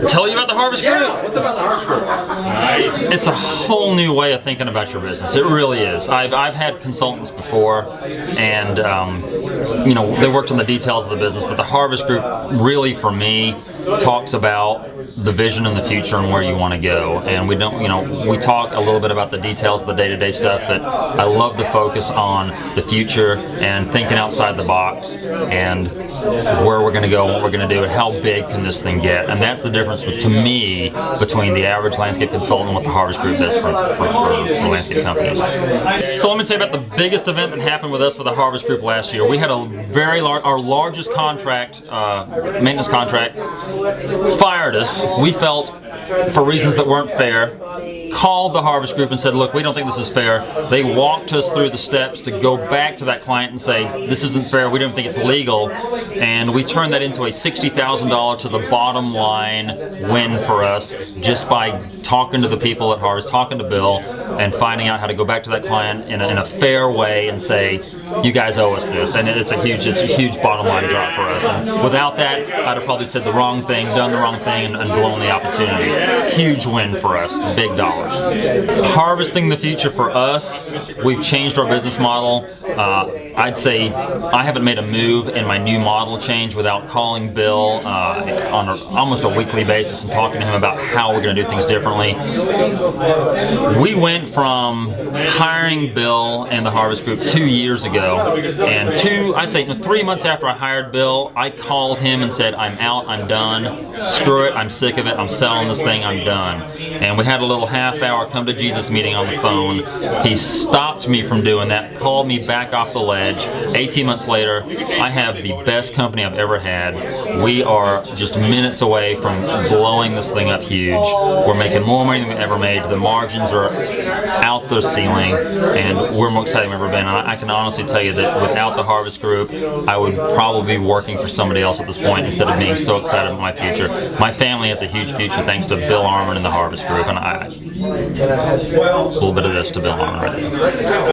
Tell you about the Harvest Group? Yeah, what's about the Harvest Group? Nice. It's a whole new way of thinking about your business. It really is. I've had consultants before, and you know, they worked on the details of the business, but the Harvest Group really, for me, talks about the vision and the future and where you want to go. And we don't, you know, we talk a little bit about the details of the day-to-day stuff, but I love the focus on the future and thinking outside the box and where we're going to go and what we're going to do and how big can this thing get. And that's the difference, to me, between the average landscape consultant and what the Harvest Group does for landscape companies. So let me tell you about the biggest event that happened with us for the Harvest Group last year. We had a very large, our largest contract, maintenance contract, fired us. We felt, for reasons that weren't fair, called the Harvest Group and said, look, we don't think this is fair. They walked us through the steps to go back to that client and say, this isn't fair, we don't think it's legal. And we turned that into a $60,000 to the bottom line win for us, just by talking to the people at Harvest, talking to Bill, and finding out how to go back to that client in a fair way and say, you guys owe us this. And it's a huge bottom line drop for us. And without that, I'd have probably said the wrong thing, done the wrong thing, and blown the opportunity. Huge win for us, big dollars. Harvesting the future for us, we've changed our business model. I'd say I haven't made a move in my new model change without calling Bill on almost a weekly basis and talking to him about how we're going to do things differently. We went from hiring Bill and the Harvest Group 2 years ago, and I'd say 3 months after I hired Bill, I called him and said, I'm out, I'm done, screw it, I'm sick of it, I'm selling this thing, I'm done. And we had a little half-hour come to Jesus meeting on the phone. He stopped me from doing that, called me back off the ledge. 18 months later, I have the best company I've ever had. We are just minutes away from blowing this thing up huge. We're making more money than we've ever made. The margins are out the ceiling, and we're more excited than we've ever been. And I can honestly tell you that without the Harvest Group, I would probably be working for somebody else at this point instead of being so excited about my future. My family has a huge future thanks to Bill Arman and the Harvest Group, and a little bit of this to Bill Arman right there.